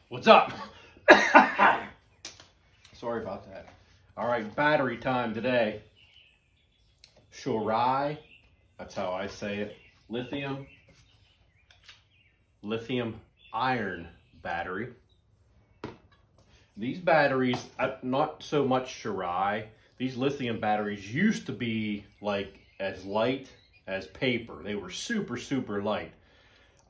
What's up? Sorry about that. All right, battery time today. CRF, that's how I say it. Lithium iron battery. These batteries, not so much CRF. These lithium batteries used to be like as light as paper. They were super, super light.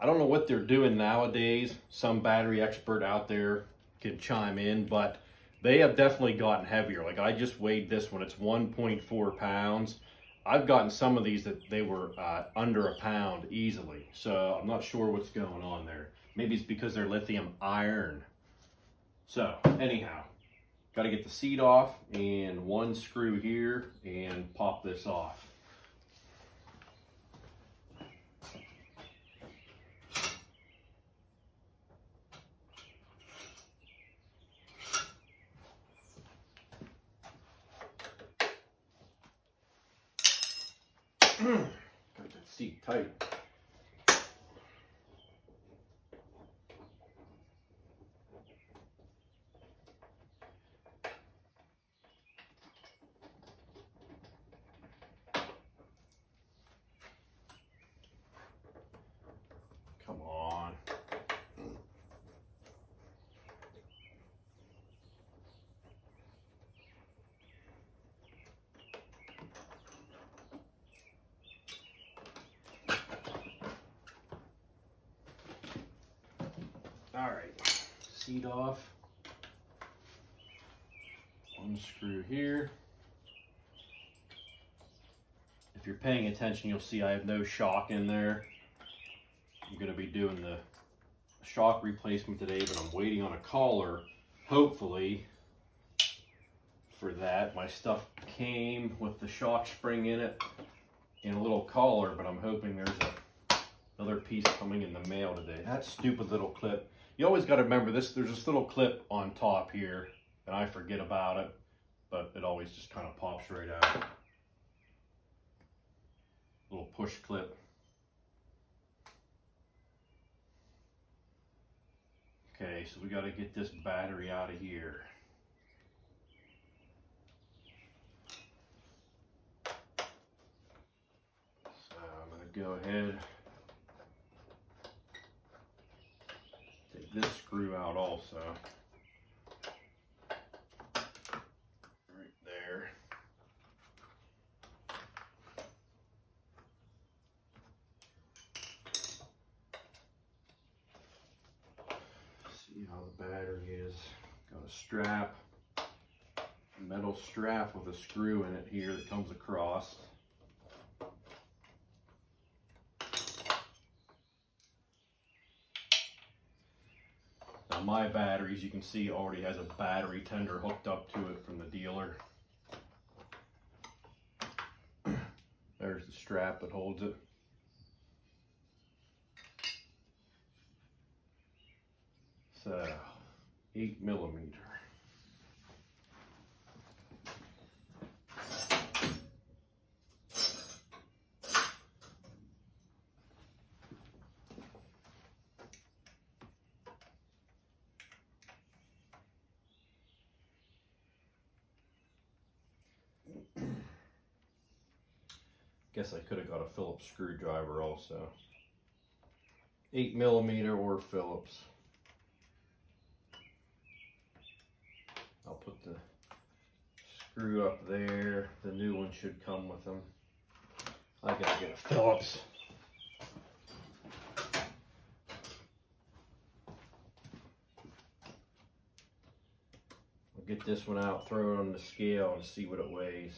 I don't know what they're doing nowadays. Some battery expert out there can chime in, but they have definitely gotten heavier. Like I just weighed this one, it's 1.4 pounds. I've gotten some of these that they were under a pound easily. So I'm not sure what's going on there. Maybe it's because they're lithium iron. So anyhow, got to get the seat off and one screw here and pop this off. Got that seat tight. Come on. All right, seat off. One screw here. If you're paying attention, you'll see I have no shock in there. I'm going to be doing the shock replacement today, but I'm waiting on a collar, hopefully, for that. My stuff came with the shock spring in it and a little collar, but I'm hoping there's another piece coming in the mail today. That stupid little clip. You always got to remember this, there's this little clip on top here, and I forget about it, but it always just kind of pops right out. Little push clip. Okay, so we got to get this battery out of here. So I'm going to go ahead, take this screw out also. Right there. See how the battery is. Got a strap, a metal strap with a screw in it here that comes across. Now my batteries, you can see, already has a battery tender hooked up to it from the dealer. There's the strap that holds it. So, 8mm. Guess I could have got a Phillips screwdriver also. 8mm or Phillips. I'll put the screw up there. The new one should come with them. I gotta get a Phillips. I'll get this one out, throw it on the scale and see what it weighs.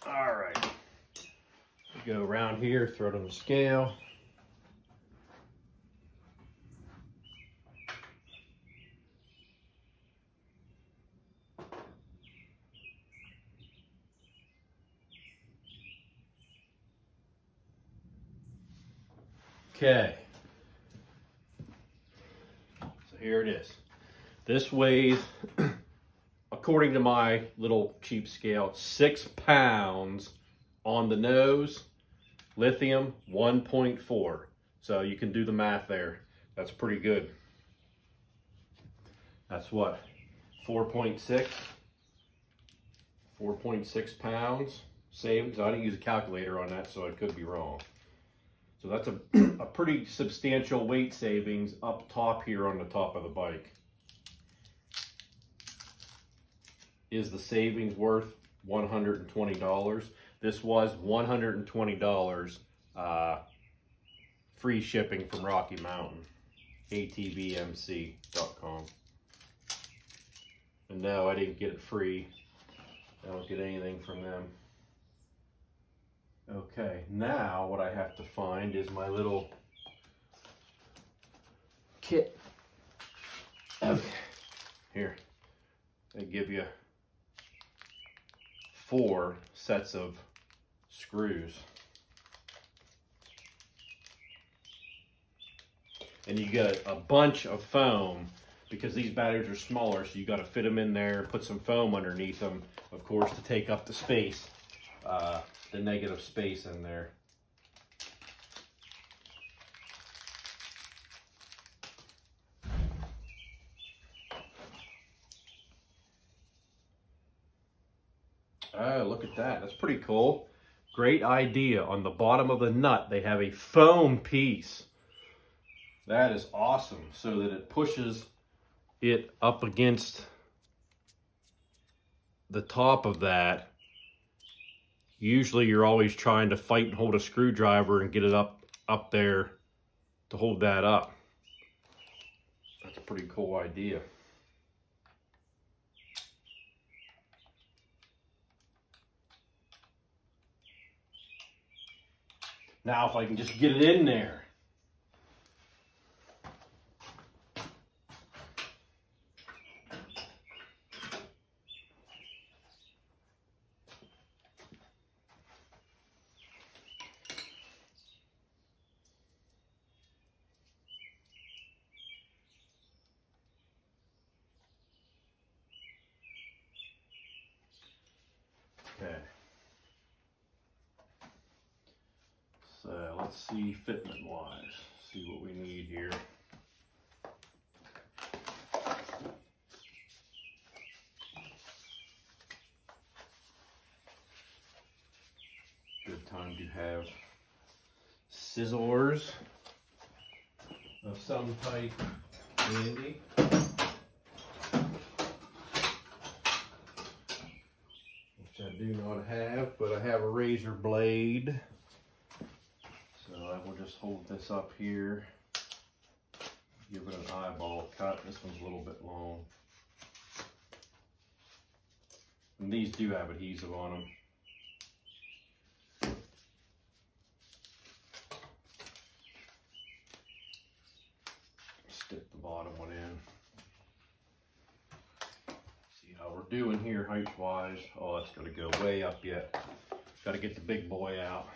All right, go around here, throw it on the scale. Okay, so here it is. This weighs a according to my little cheap scale, 6 pounds on the nose, lithium 1.4. So you can do the math there. That's pretty good. That's what, 4.6 pounds savings. I didn't use a calculator on that, so I could be wrong. So that's a pretty substantial weight savings up top here on the top of the bike. Is the savings worth $120? This was $120 free shipping from Rocky Mountain, atvmc.com. And no, I didn't get it free. I don't get anything from them. Okay, now what I have to find is my little kit. Okay, here, they give you 4 sets of screws. And you get a bunch of foam because these batteries are smaller, so you got to fit them in there, put some foam underneath them, of course, to take up the space. The negative space in there. Oh, look at that. That's pretty cool. Great idea. On the bottom of the nut, they have a foam piece. That is awesome. So that it pushes it up against the top of that. Usually you're always trying to fight and hold a screwdriver and get it up there to hold that up. That's a pretty cool idea. Now if I can just get it in there. Okay. So let's see fitment wise, see what we need here. Good time to have scissors of some type handy. I do not have, but I have a razor blade. So I will just hold this up here, give it an eyeball cut. This one's a little bit long. And these do have adhesive on them. Stick the bottom one in. How we're doing here height wise. Oh, that's going to go way up yet. Got to get the big boy out.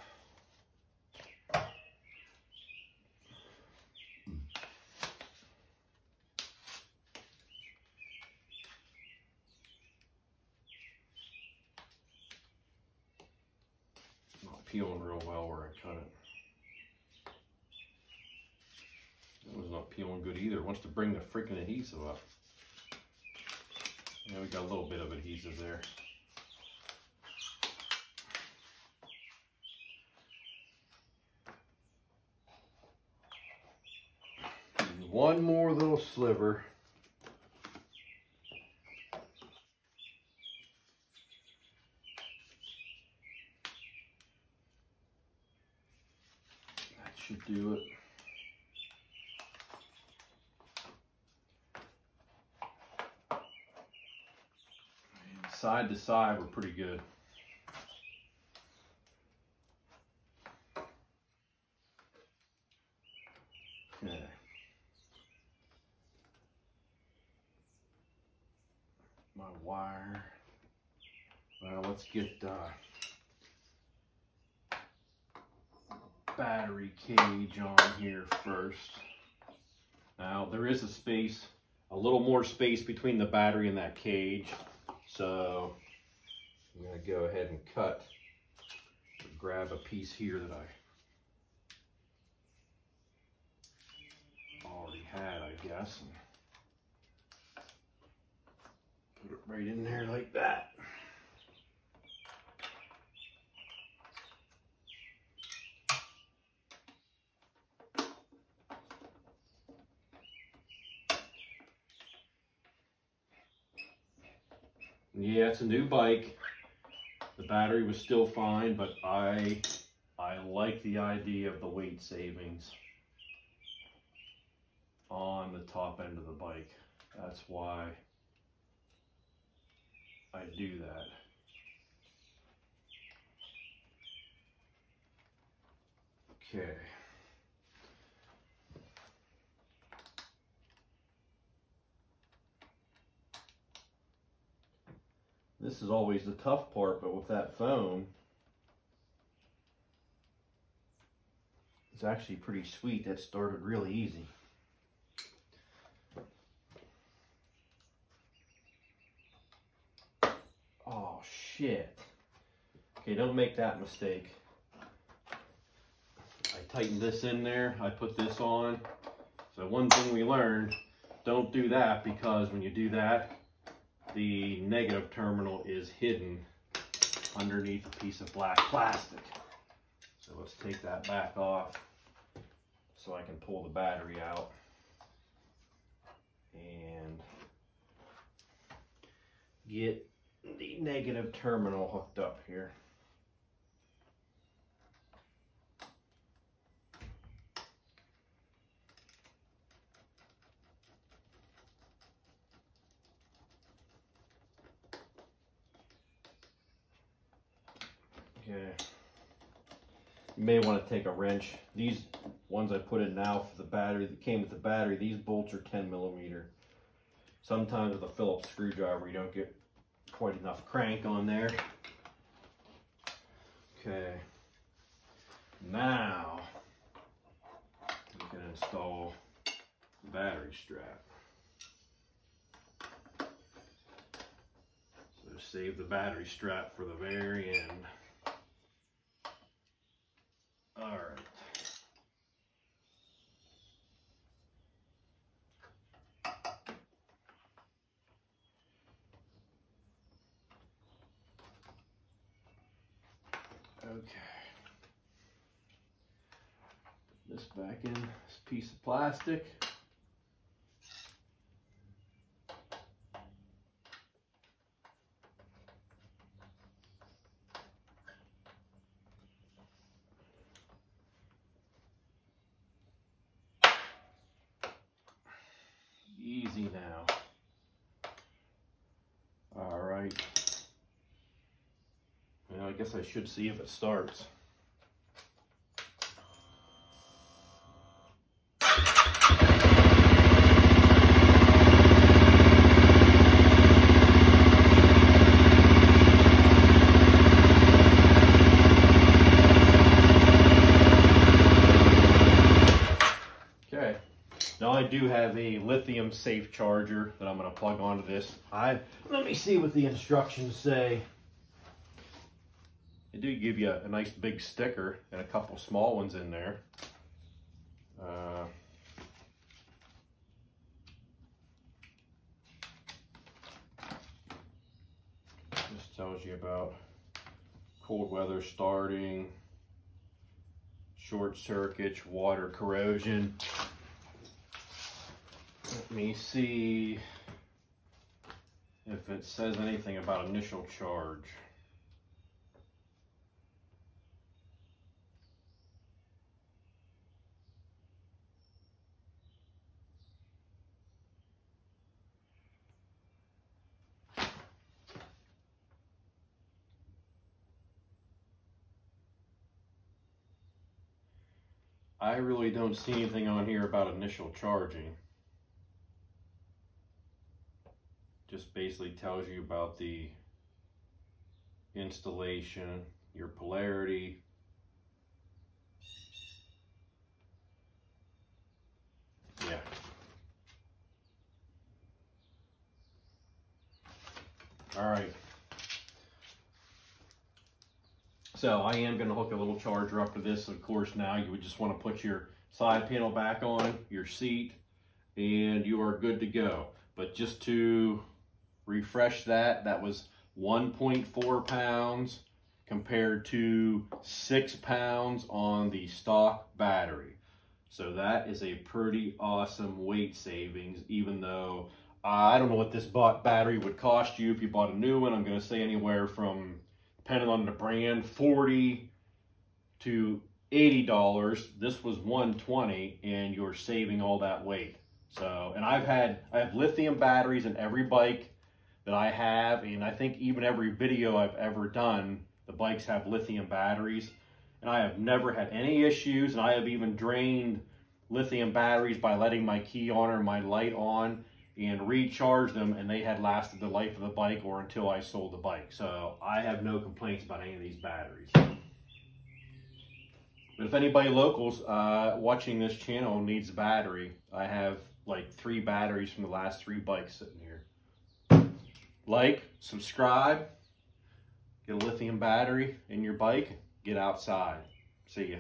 Not peeling real well where I cut it. That was not peeling good either. It wants to bring the freaking adhesive up. Yeah, we got a little bit of adhesive there. And one more little sliver. That should do it. Side to side, we're pretty good. Okay. My wire. Well, let's get battery cage on here first. Now, there is a space, a little more space between the battery and that cage. So I'm going to go ahead and grab a piece here that I already had, I guess, and put it right in there like that. Yeah, it's a new bike. The battery was still fine, but I like the idea of the weight savings on the top end of the bike. That's why I do that. Okay. This is always the tough part, but with that foam, it's actually pretty sweet. That started really easy. Oh, shit. Okay, don't make that mistake. I tightened this in there. I put this on. So one thing we learned, don't do that, because when you do that, the negative terminal is hidden underneath a piece of black plastic. So let's take that back off so I can pull the battery out and get the negative terminal hooked up here. Okay. You may want to take a wrench. These ones I put in now for the battery that came with the battery, these bolts are 10mm. Sometimes with a Phillips screwdriver you don't get quite enough crank on there. Okay. Now we can install the battery strap. So save the battery strap for the very end. All right. Okay. Put this back in this piece of plastic. Easy now. All right. Well, I guess I should see if it starts. Okay. Now I do have a lithium safe charger that I'm going to plug onto this. Let me see what the instructions say. They do give you a nice big sticker and a couple small ones in there. This tells you about cold weather starting, short circuits, water corrosion. Let me see if it says anything about initial charge. I really don't see anything on here about initial charging. Just basically tells you about the installation, your polarity. Yeah. All right. So I am going to hook a little charger up to this. Of course, now you would just want to put your side panel back on, your seat, and you are good to go. But just to refresh that, that was 1.4 pounds compared to 6 pounds on the stock battery. So that is a pretty awesome weight savings, even though I don't know what this battery would cost you if you bought a new one. I'm going to say anywhere from, depending on the brand, $40 to $80. This was $120, and you're saving all that weight. So, and I have lithium batteries in every bike that I have, and I think even every video I've ever done, the bikes have lithium batteries, and I have never had any issues. And I have even drained lithium batteries by letting my key on or my light on and recharge them, and they had lasted the life of the bike or until I sold the bike. So I have no complaints about any of these batteries. But if anybody locals watching this channel needs a battery, I have like 3 batteries from the last 3 bikes sitting here. Like, subscribe, get a lithium battery in your bike, get outside. See ya.